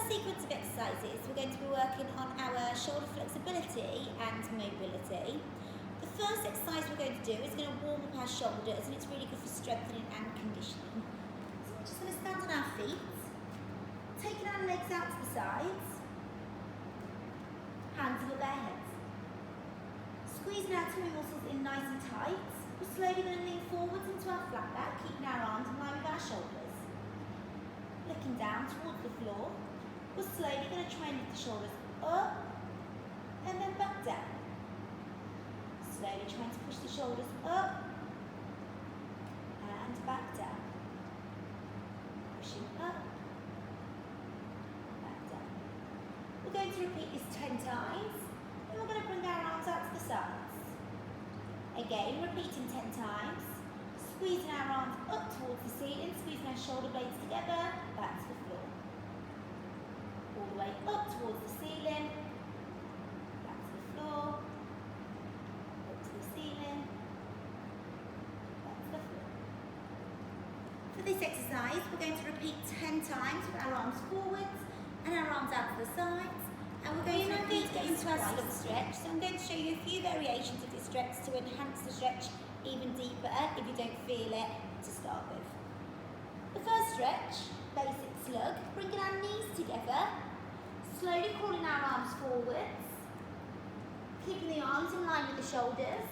sequence of exercises, we're going to be working on our shoulder flexibility and mobility. The first exercise we're going to do is going to warm up our shoulders, and it's really good for strengthening and conditioning. So we're just going to stand on our feet, taking our legs out to the sides, hands above our heads. Squeezing our tummy muscles in nice and tight. We're slowly going to lean forwards into our flat back, keeping our arms in line with our shoulders. Looking down towards the floor. We're slowly going to try and lift the shoulders up and then back down. Slowly trying to push the shoulders up and back down. Pushing up, back down. We're going to repeat this 10 times. Then we're going to bring our arms out to the sides. Again, repeating 10 times. Squeezing our arms up towards the ceiling, squeezing our shoulder blades together, back to the floor. All the way up towards the ceiling, back to the floor, up to the ceiling, back to the floor. For this exercise, we're going to repeat 10 times with our arms forwards and our arms out to the sides. And we're going to get into our slug stretch. So I'm going to show you a few variations of this stretch to enhance the stretch even deeper if you don't feel it to start with. The first stretch, basic slug, bringing our knees together, slowly crawling our arms forwards, keeping the arms in line with the shoulders,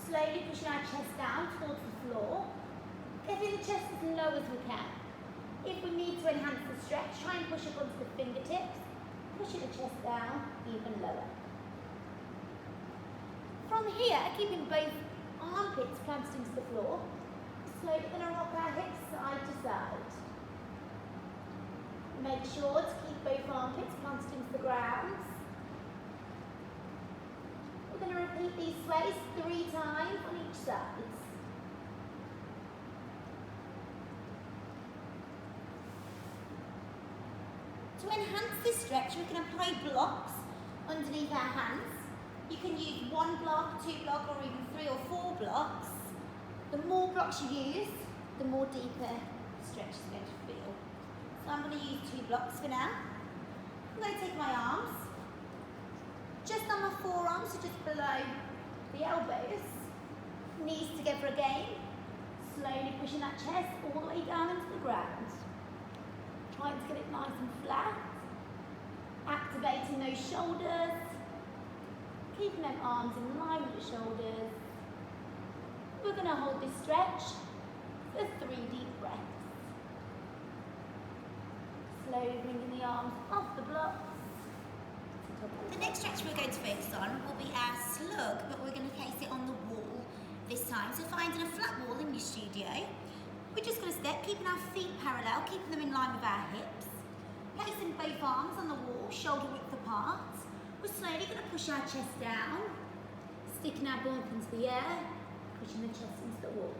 slowly pushing our chest down towards the floor, getting the chest as low as we can. If we need to enhance the stretch, try and push up onto the fingertips, pushing the chest down even lower. From here, keeping both armpits planted into the floor, slowly going to rock our hips side to side. Make sure to keep both armpits planted into the ground. We're going to repeat these sways 3 times on each side. To enhance this stretch, we can apply blocks underneath our hands. You can use 1 block, 2 block, or even 3 or 4 blocks. The more blocks you use, the more deeper the stretch is going to feel. So I'm going to use 2 blocks for now. I'm going to take my arms, just on my forearms, so just below the elbows. Knees together again. Slowly pushing that chest all the way down into the ground. Trying to get it nice and flat. Activating those shoulders. Keeping them arms in line with the shoulders. We're going to hold this stretch for 3 deep breaths. Slowly bringing the arms off the blocks. The next stretch we're going to focus on will be our slug, but we're going to place it on the wall this time. So finding a flat wall in your studio, we're just going to step, keeping our feet parallel, keeping them in line with our hips. Placing both arms on the wall, shoulder width apart. We're slowly going to push our chest down, sticking our bum up into the air, pushing the chest into the wall.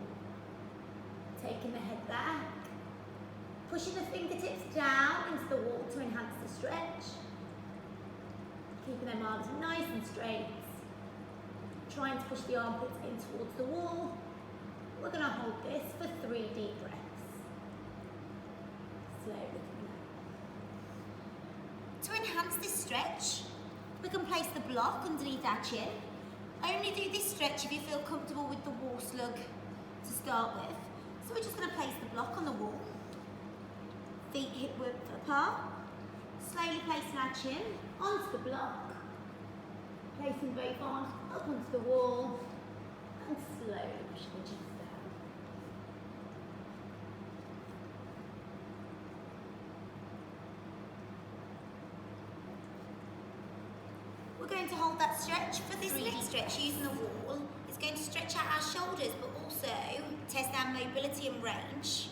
Taking the head back, pushing the fingertips down into the wall to enhance the stretch. Keeping them arms nice and straight. Trying to push the armpits in towards the wall. We're going to hold this for 3 deep breaths. Slowly coming out. To enhance this stretch, we can place the block underneath our chin. Only do this stretch if you feel comfortable with the wall slug to start with. So we're just going to place the block on the wall. Feet hip width apart. Slowly placing our chin onto the block. Placing both arms up onto the wall. And slowly pushing the chest down. We're going to hold that stretch for this next stretch using the wall. It's going to stretch out our shoulders but also test our mobility and range.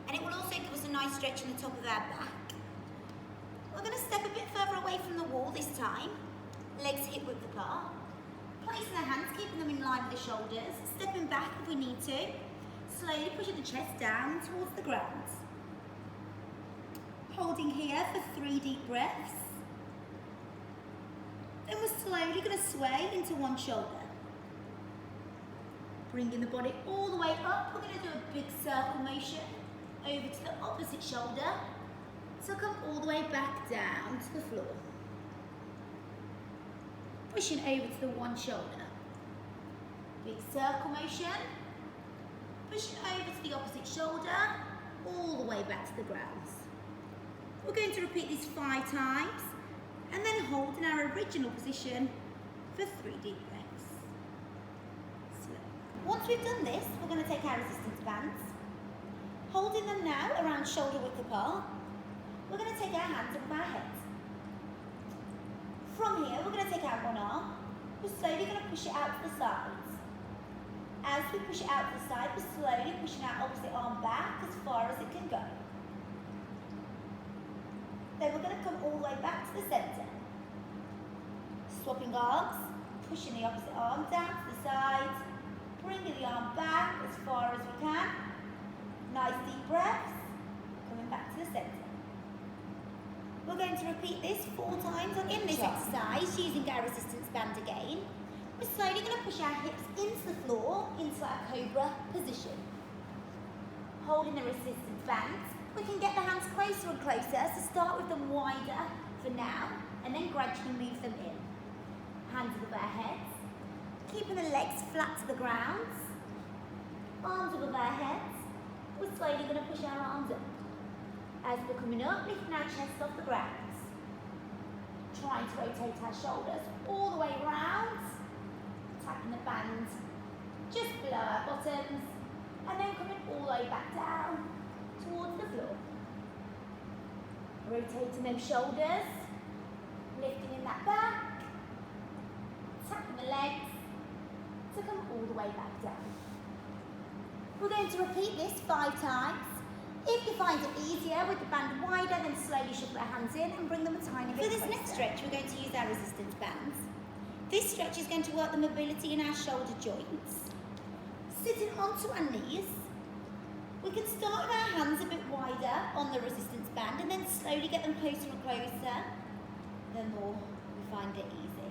And it will also give us a nice stretch on the top of our back. We're going to step a bit further away from the wall this time. Legs hip width apart. Placing our hands, keeping them in line with the shoulders. Stepping back if we need to. Slowly pushing the chest down towards the ground. Holding here for 3 deep breaths. Then we're slowly going to sway into one shoulder. Bringing the body all the way up, we're going to do a big circle motion over to the opposite shoulder. So come all the way back down to the floor. Pushing over to the one shoulder. Big circle motion. Pushing over to the opposite shoulder, all the way back to the ground. We're going to repeat this 5 times and then hold in our original position for 3 deep breaths. Slow. Once we've done this, we're going to take our resistance bands, holding them now around shoulder width apart. We're going to take our hands above our heads. From here, we're going to take out one arm. We're slowly going to push it out to the sides. As we push it out to the side, we're slowly pushing our opposite arm back as far as it can go. Then we're going to come all the way back to the centre. Swapping arms, pushing the opposite arm down to the side, bringing the arm back as far as we can. Nice deep breaths, coming back to the centre. We're going to repeat this 4 times in this exercise using our resistance band again. We're slowly going to push our hips into the floor, into our cobra position. Holding the resistance bands, we can get the hands closer and closer, so start with them wider for now, and then gradually move them in. Hands above our heads, keeping the legs flat to the ground, arms above our heads. We're slowly going to push our arms up. As we're coming up, lifting our chest off the ground. Trying to rotate our shoulders all the way around. Tapping the band just below our bottoms, and then coming all the way back down towards the floor. Rotating those shoulders, lifting in that back, tapping the legs to come all the way back down. We're going to repeat this 5 times. If you find it easier with the band wider, then slowly shuffle our hands in and bring them a tiny bit closer. For this next stretch, we're going to use our resistance bands. This stretch is going to work the mobility in our shoulder joints. Sitting onto our knees, we can start with our hands a bit wider on the resistance band and then slowly get them closer and closer, the more we find it easy.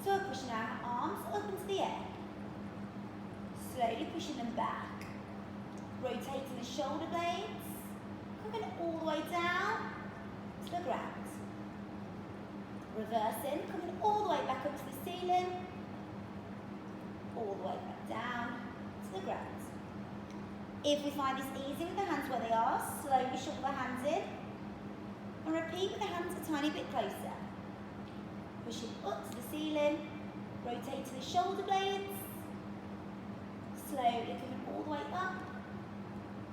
So we're pushing our arms up into the air, slowly pushing them back, rotating the shoulder blades, coming all the way down to the ground. Reversing, coming all the way back up to the ceiling, all the way back down to the ground. If we find this easy with the hands where they are, slowly shuffle the hands in and repeat with the hands a tiny bit closer. Pushing up to the ceiling, rotating the shoulder blades, slowly coming all the way up,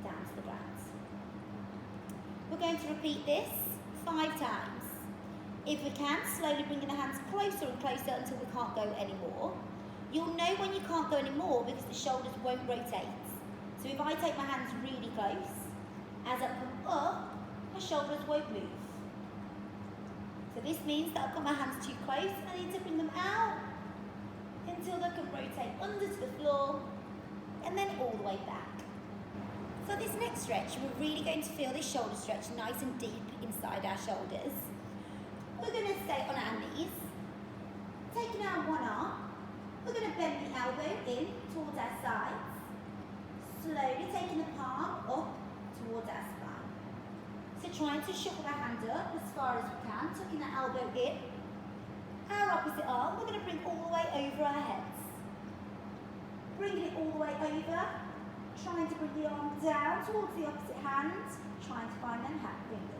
down to the ground. We're going to repeat this 5 times. If we can, slowly bringing the hands closer and closer until we can't go anymore. You'll know when you can't go anymore because the shoulders won't rotate. So if I take my hands really close, as I come up, my shoulders won't move. So this means that I've got my hands too close, I need to bring them out until they can rotate under to the floor and then all the way back. For this next stretch, we're really going to feel this shoulder stretch nice and deep inside our shoulders. We're going to stay on our knees, taking our one arm, we're going to bend the elbow in towards our sides, slowly taking the palm up towards our spine. So trying to shuffle our hand up as far as we can, tucking the elbow in. Our opposite arm, we're going to bring all the way over our heads. Bringing it all the way over, trying to bring the arm down towards the opposite hand, trying to find them hat fingers.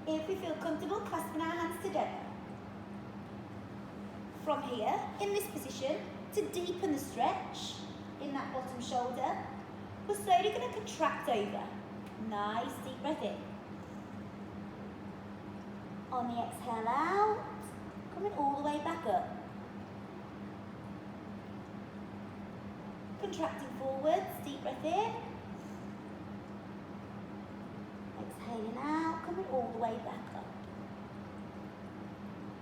If we feel comfortable, clasping our hands together. From here, in this position, to deepen the stretch in that bottom shoulder, we're slowly going to contract over. Nice deep breath in. On the exhale out, coming all the way back up. Contracting forwards, deep breath in. Exhaling out, coming all the way back up.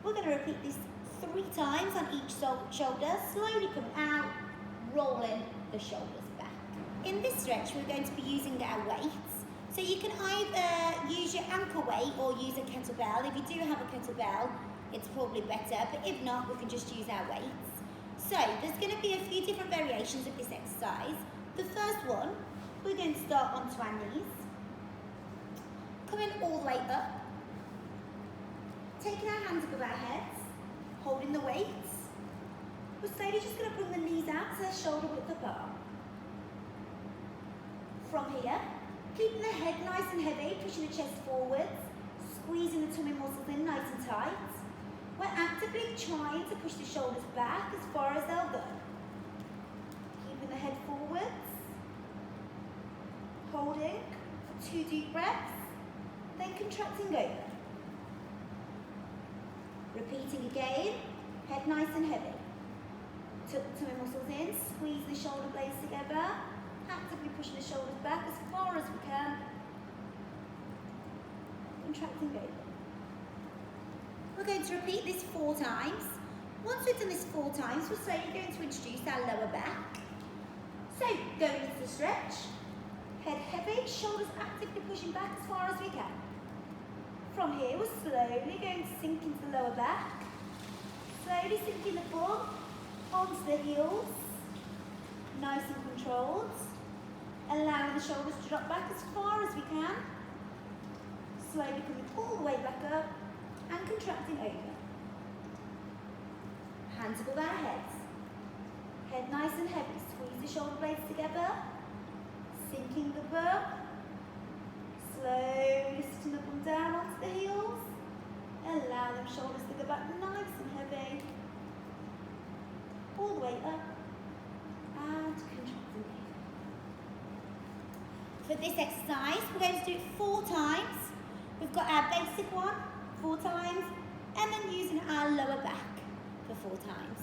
We're going to repeat this 3 times on each shoulder, slowly coming out, rolling the shoulders back. In this stretch, we're going to be using our weights. So you can either use your ankle weight or use a kettlebell. If you do have a kettlebell, it's probably better, but if not, we can just use our weights. So there's going to be a few different variations of this exercise. The first one, we're going to start onto our knees. Coming all the way up. Taking our hands above our heads, holding the weights. We're slowly just going to bring the knees out to their shoulder width apart. From here, keeping the head nice and heavy, pushing the chest forwards, squeezing the tummy muscles in nice and tight. We're actively trying to push the shoulders back as far as they'll go. Keeping the head forwards, holding for 2 deep breaths, then contracting over. Repeating again, head nice and heavy. Tuck the tummy muscles in, squeeze the shoulder blades together, actively pushing the shoulders back as far as we can. Contracting over. We're going to repeat this 4 times. Once we've done this 4 times, we're slowly going to introduce our lower back. So, going into the stretch, head heavy, shoulders actively pushing back as far as we can. From here, we're slowly going to sink into the lower back, slowly sinking the bum onto the heels, nice and controlled, allowing the shoulders to drop back as far as we can, slowly coming all the way back up and contracting over. Hands above our heads, head nice and heavy, squeeze the shoulder blades together, sinking the bum, slowly sitting the bum down onto the heels, allow them shoulders to go back nice and heavy, all the way up and contracting over. For this exercise, we're going to do it 4 times. We've got our basic one, 4 times, and then using our lower back for 4 times.